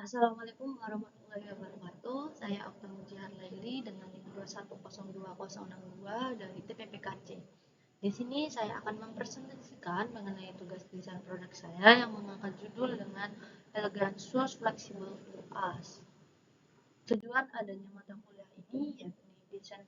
Assalamualaikum warahmatullahi wabarakatuh. Saya Okta Mujahar Laili dengan NIM 2102062 dari TPPKC. Di sini saya akan mempresentasikan mengenai tugas desain produk saya yang mengangkat judul dengan Elegant Shoes Flexible for Us. Tujuan adanya mata kuliah ini yakni desain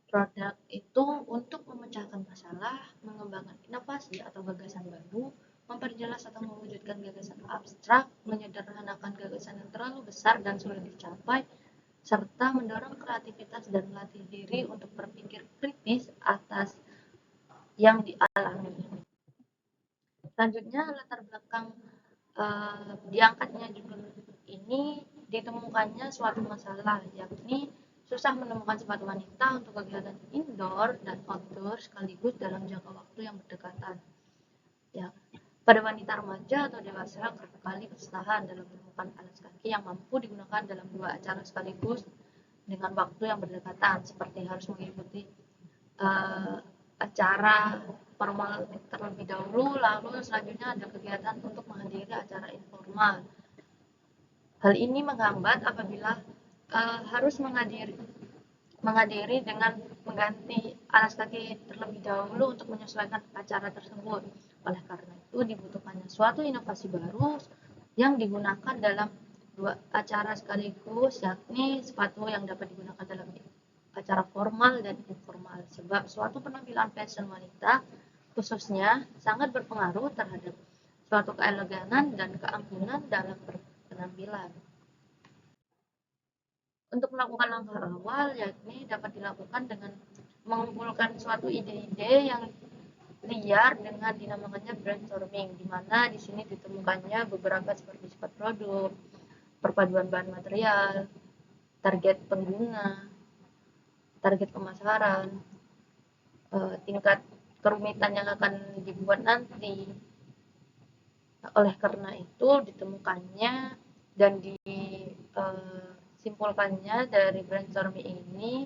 produk itu untuk memecahkan masalah, mengembangkan inovasi atau gagasan baru, memperjelas atau mewujudkan gagasan abstrak, menyederhanakan gagasan yang terlalu besar dan sulit dicapai, serta mendorong kreativitas dan melatih diri untuk berpikir kritis atas yang dialami. Selanjutnya, latar belakang diangkatnya judul ini ditemukannya suatu masalah, yakni susah menemukan sepatu wanita untuk kegiatan indoor dan outdoor sekaligus dalam jangka waktu yang berdekatan. Ya, pada wanita remaja atau dewasa kerap kali kesusahan dalam menemukan alas kaki yang mampu digunakan dalam dua acara sekaligus dengan waktu yang berdekatan, seperti harus mengikuti acara formal terlebih dahulu, lalu selanjutnya ada kegiatan untuk menghadiri acara informal. Hal ini menghambat apabila harus menghadiri dengan mengganti alas kaki terlebih dahulu untuk menyesuaikan acara tersebut. Oleh karena itu dibutuhkannya suatu inovasi baru yang digunakan dalam dua acara sekaligus, yakni sepatu yang dapat digunakan dalam acara formal dan informal. Sebab suatu penampilan fashion wanita khususnya sangat berpengaruh terhadap suatu keeleganan dan keanggunan dalam penampilan. Untuk melakukan langkah awal, yakni dapat dilakukan dengan mengumpulkan suatu ide-ide yang liar dengan dinamakannya brainstorming, di mana di sini ditemukannya beberapa seperti sifat produk, perpaduan bahan material, target pengguna, target pemasaran, tingkat kerumitan yang akan dibuat nanti. Oleh karena itu ditemukannya dan disimpulkannya dari brainstorming ini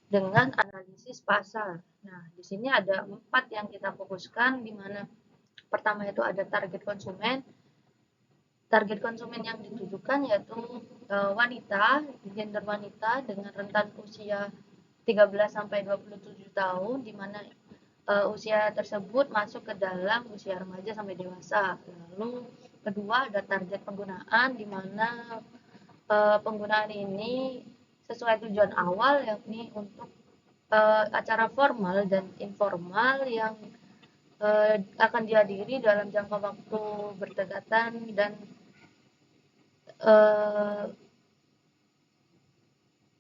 dengan analisis pasar. Nah, di sini ada 4 yang kita fokuskan, di mana pertama itu ada target konsumen. Target konsumen yang ditujukan yaitu wanita, gender wanita dengan rentan usia 13 sampai 27 tahun, di mana usia tersebut masuk ke dalam usia remaja sampai dewasa. Lalu kedua ada target penggunaan, di mana penggunaan ini sesuai tujuan awal, yakni untuk acara formal dan informal yang akan dihadiri dalam jangka waktu berdekatan dan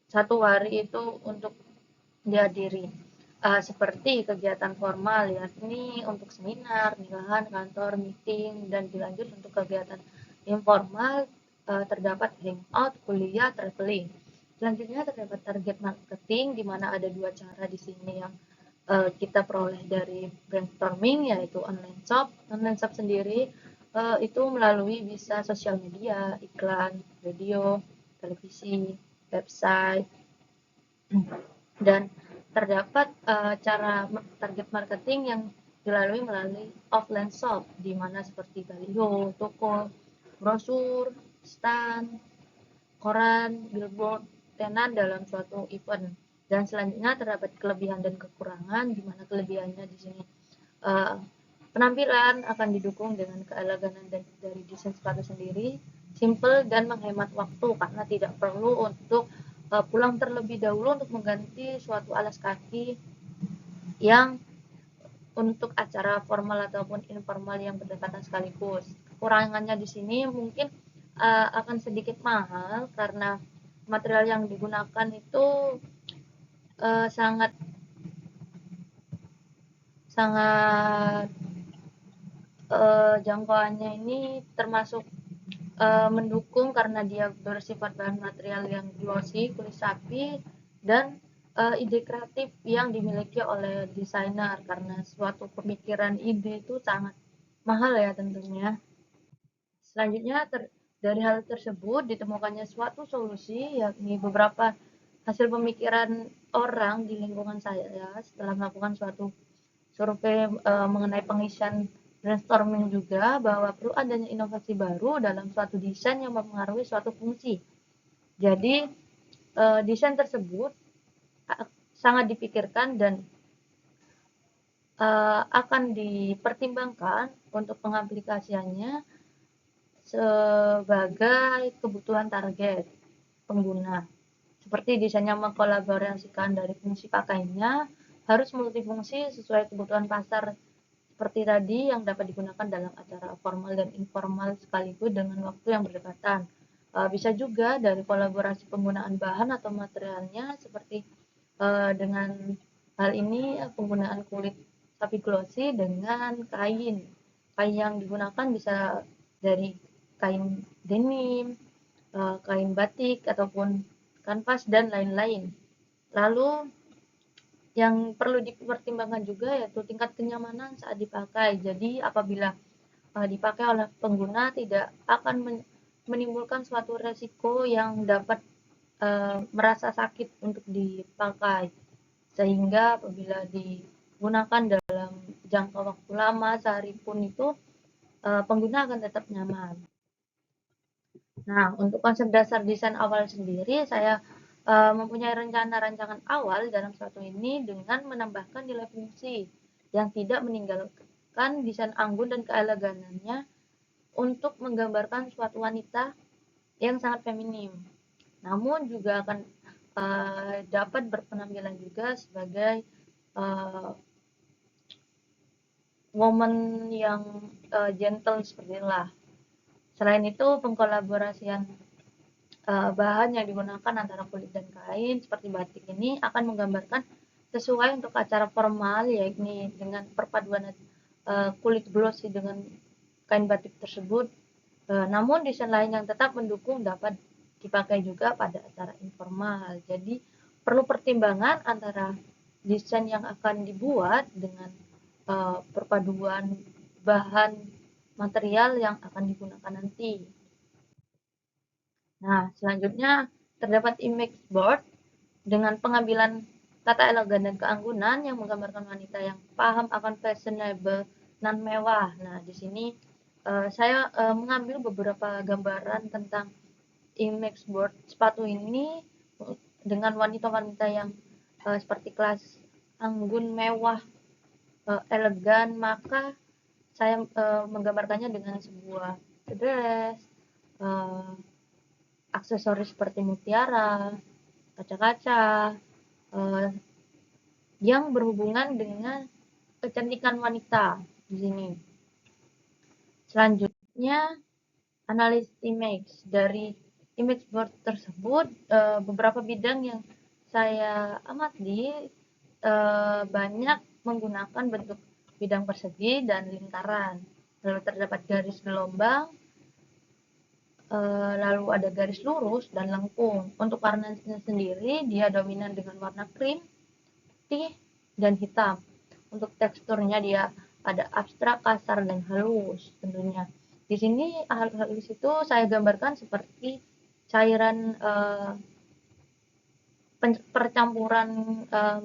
satu hari itu untuk dihadiri. Seperti kegiatan formal, yakni untuk seminar, nikahan, kantor, meeting, dan dilanjut untuk kegiatan informal terdapat hangout, kuliah, traveling. Selanjutnya terdapat target marketing, di mana ada 2 cara di sini yang kita peroleh dari brainstorming, yaitu online shop. Online shop sendiri itu melalui bisa sosial media, iklan, radio, televisi, website, dan terdapat cara target marketing yang dilalui melalui offline shop, di mana seperti baliho, toko, brosur, stand, koran, billboard, tenan dalam suatu event. Dan selanjutnya terdapat kelebihan dan kekurangan, di mana kelebihannya di sini penampilan akan didukung dengan keeleganan dari desain sepatu sendiri, simple dan menghemat waktu karena tidak perlu untuk pulang terlebih dahulu untuk mengganti suatu alas kaki yang untuk acara formal ataupun informal yang berdekatan sekaligus. Kekurangannya di sini mungkin akan sedikit mahal karena material yang digunakan itu sangat jangkauannya ini termasuk mendukung karena dia bersifat bahan material yang glossy, kulit sapi, dan ide kreatif yang dimiliki oleh desainer, karena suatu pemikiran ide itu sangat mahal ya tentunya. Selanjutnya dari hal tersebut ditemukannya suatu solusi, yakni beberapa hasil pemikiran orang di lingkungan saya setelah melakukan suatu survei mengenai pengisian brainstorming juga bahwa perlu adanya inovasi baru dalam suatu desain yang mempengaruhi suatu fungsi. Jadi, desain tersebut sangat dipikirkan dan akan dipertimbangkan untuk pengaplikasiannya sebagai kebutuhan target pengguna. Seperti desainnya mengkolaborasikan dari fungsi pakainya, harus multifungsi sesuai kebutuhan pasar seperti tadi yang dapat digunakan dalam acara formal dan informal sekaligus dengan waktu yang berdekatan. Bisa juga dari kolaborasi penggunaan bahan atau materialnya seperti dengan hal ini penggunaan kulit sapi glossy dengan kain. Kain yang digunakan bisa dari kain denim, kain batik ataupun kanvas dan lain-lain. Lalu yang perlu dipertimbangkan juga yaitu tingkat kenyamanan saat dipakai. Jadi apabila dipakai oleh pengguna tidak akan menimbulkan suatu resiko yang dapat merasa sakit untuk dipakai. Sehingga apabila digunakan dalam jangka waktu lama sehari pun itu pengguna akan tetap nyaman. Nah, untuk konsep dasar desain awal sendiri, saya mempunyai rencana rancangan awal dalam suatu ini dengan menambahkan nilai fungsi yang tidak meninggalkan desain anggun dan keeleganannya untuk menggambarkan suatu wanita yang sangat feminim. Namun juga akan dapat berpenampilan juga sebagai woman yang gentle seperti itulah. Selain itu, pengkolaborasian bahan yang digunakan antara kulit dan kain seperti batik ini akan menggambarkan sesuai untuk acara formal, yakni dengan perpaduan kulit glossy dengan kain batik tersebut. Namun desain lain yang tetap mendukung dapat dipakai juga pada acara informal. Jadi perlu pertimbangan antara desain yang akan dibuat dengan perpaduan bahan material yang akan digunakan nanti. Nah, selanjutnya terdapat image board dengan pengambilan tata elegan dan keanggunan yang menggambarkan wanita yang paham akan fashionable dan mewah. Nah, di sini saya mengambil beberapa gambaran tentang image board sepatu ini dengan wanita-wanita yang seperti kelas anggun, mewah, elegan, maka saya menggambarkannya dengan sebuah dress, aksesoris seperti mutiara, kaca-kaca, yang berhubungan dengan kecantikan wanita di sini. Selanjutnya, analisis image. Dari image board tersebut, beberapa bidang yang saya amati banyak menggunakan bentuk bidang persegi dan lingkaran. Lalu terdapat garis gelombang, lalu ada garis lurus dan lengkung. Untuk warnanya sendiri dia dominan dengan warna krim, putih, dan hitam. Untuk teksturnya dia ada abstrak, kasar, dan halus tentunya. Di sini halus itu saya gambarkan seperti cairan percampuran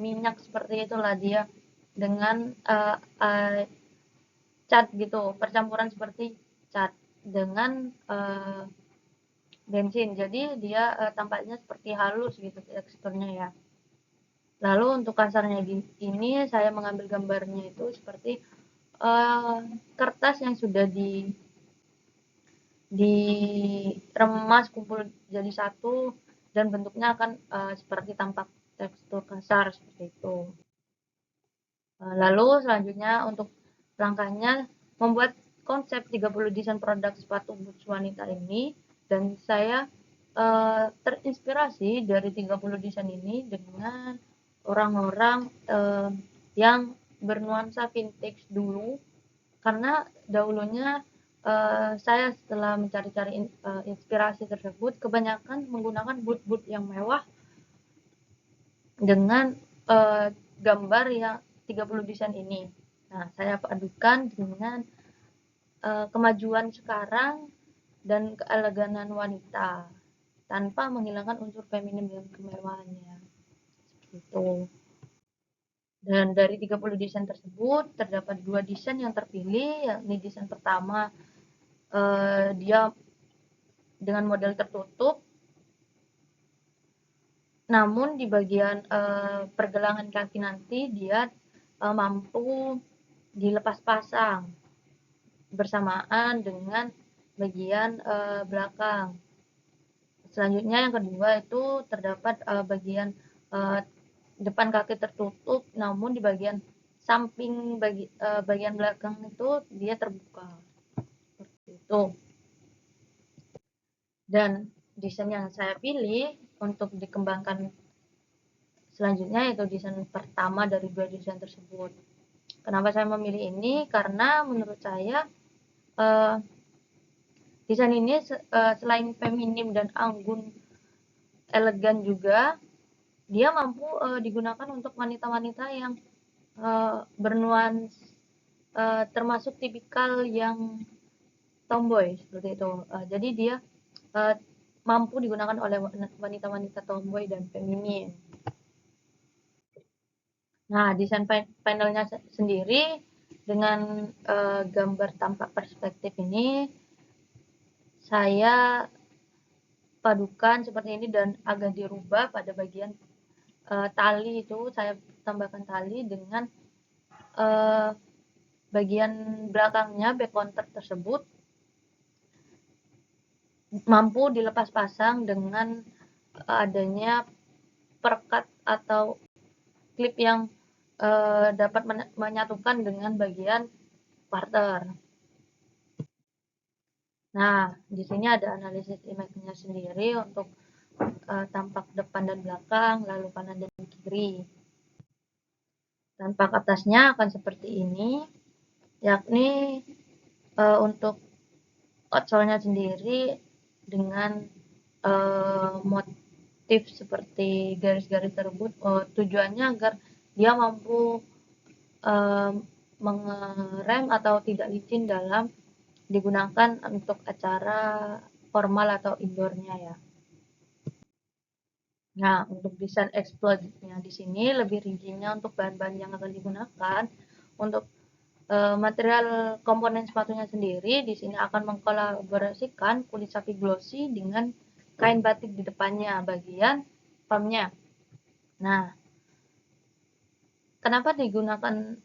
minyak seperti itulah dia dengan cat gitu, percampuran seperti cat dengan bensin. Jadi dia tampaknya seperti halus gitu teksturnya ya. Lalu untuk kasarnya ini saya mengambil gambarnya itu seperti kertas yang sudah diremas kumpul jadi satu dan bentuknya akan seperti tampak tekstur kasar seperti itu. Lalu selanjutnya untuk langkahnya membuat konsep 30 desain produk sepatu boots wanita ini, dan saya terinspirasi dari 30 desain ini dengan orang-orang yang bernuansa vintage dulu, karena dahulunya saya setelah mencari-cari inspirasi tersebut kebanyakan menggunakan boot-boot yang mewah dengan gambar yang 30 desain ini. Nah, saya padukan dengan kemajuan sekarang dan keeleganan wanita tanpa menghilangkan unsur feminim dan kemewahannya. Seperti itu. Dan dari 30 desain tersebut terdapat 2 desain yang terpilih, yakni desain pertama dia dengan model tertutup, namun di bagian pergelangan kaki nanti dia mampu dilepas pasang bersamaan dengan bagian belakang. Selanjutnya yang kedua itu terdapat bagian depan kaki tertutup, namun di bagian samping bagian belakang itu dia terbuka. Seperti itu. Dan desain yang saya pilih untuk dikembangkan selanjutnya yaitu desain pertama dari 2 desain tersebut. Kenapa saya memilih ini? Karena menurut saya desain ini selain feminim dan anggun, elegan juga, dia mampu digunakan untuk wanita-wanita yang bernuans termasuk tipikal yang tomboy seperti itu. Jadi dia mampu digunakan oleh wanita-wanita tomboy dan feminin. Nah, desain panelnya sendiri dengan gambar tampak perspektif ini saya padukan seperti ini dan agak dirubah pada bagian tali itu, saya tambahkan tali dengan bagian belakangnya back counter tersebut mampu dilepas pasang dengan adanya perekat atau klip yang dapat menyatukan dengan bagian quarter. Nah, di sini ada analisis image-nya sendiri untuk tampak depan dan belakang, lalu kanan dan kiri. Tampak atasnya akan seperti ini, yakni untuk outsole-nya sendiri dengan motif seperti garis-garis tersebut tujuannya agar dia mampu mengerem atau tidak licin dalam digunakan untuk acara formal atau indoornya ya. Nah, untuk desain explode-nya di sini lebih rincinya untuk bahan-bahan yang akan digunakan. Untuk material komponen sepatunya sendiri di sini akan mengkolaborasikan kulit sapi glossy dengan kain batik di depannya bagian palmnya. Nah, kenapa digunakan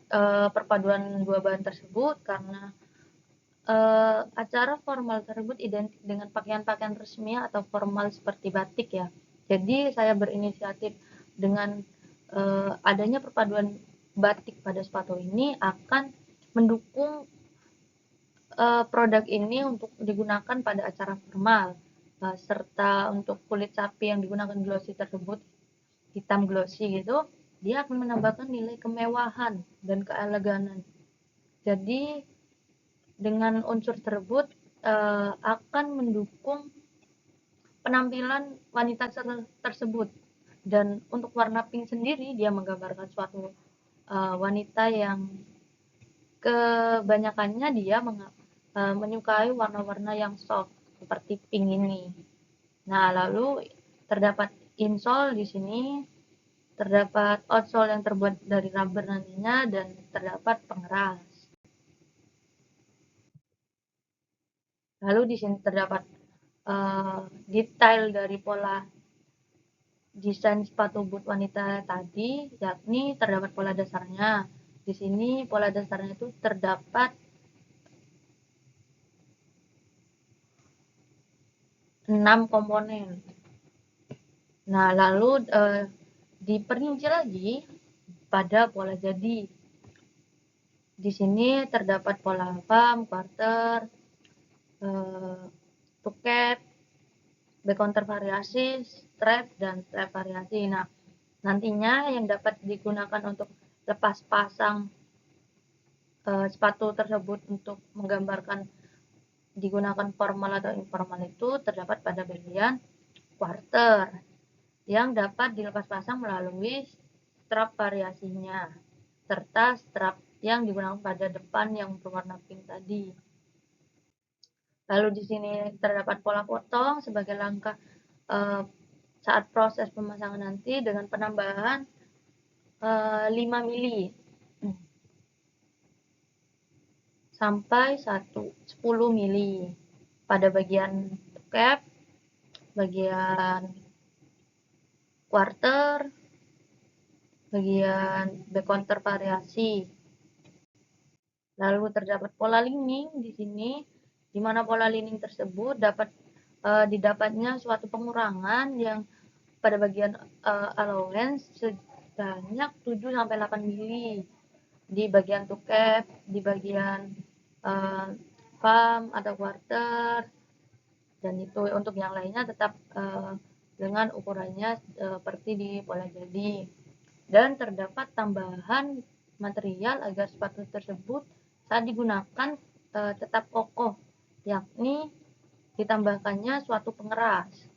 perpaduan dua bahan tersebut? Karena acara formal tersebut identik dengan pakaian-pakaian resmi atau formal seperti batik ya. Jadi saya berinisiatif dengan adanya perpaduan batik pada sepatu ini akan mendukung produk ini untuk digunakan pada acara formal, serta untuk kulit sapi yang digunakan glossy tersebut, hitam glossy gitu, dia akan menambahkan nilai kemewahan dan keeleganan. Jadi dengan unsur tersebut akan mendukung penampilan wanita tersebut. Dan untuk warna pink sendiri dia menggambarkan suatu wanita yang kebanyakannya dia menyukai warna-warna yang soft seperti pink ini. Nah, lalu terdapat insole di sini, terdapat outsole yang terbuat dari rubber nantinya, dan terdapat pengeras. Lalu di sini terdapat detail dari pola desain sepatu boot wanita tadi, yakni terdapat pola dasarnya. Di sini pola dasarnya itu terdapat 6 komponen. Nah, lalu diperinci lagi pada pola jadi. Di sini terdapat pola palm, quarter, tuket, back counter variasi, strap, dan strap variasi. Nah, nantinya yang dapat digunakan untuk lepas pasang sepatu tersebut untuk menggambarkan digunakan formal atau informal itu terdapat pada bagian quarter yang dapat dilepas pasang melalui strap variasinya serta strap yang digunakan pada depan yang berwarna pink tadi. Lalu di sini terdapat pola potong sebagai langkah saat proses pemasangan nanti dengan penambahan 5 mili sampai 10 mili pada bagian cap, bagian quarter, bagian back counter variasi. Lalu terdapat pola lining di sini, di mana pola lining tersebut didapatnya suatu pengurangan yang pada bagian allowance sebanyak 7-8 mili di bagian to cap, di bagian farm atau quarter, dan itu untuk yang lainnya tetap dengan ukurannya seperti di pola jadi. Dan terdapat tambahan material agar sepatu tersebut saat digunakan tetap kokoh, yakni ditambahkannya suatu pengeras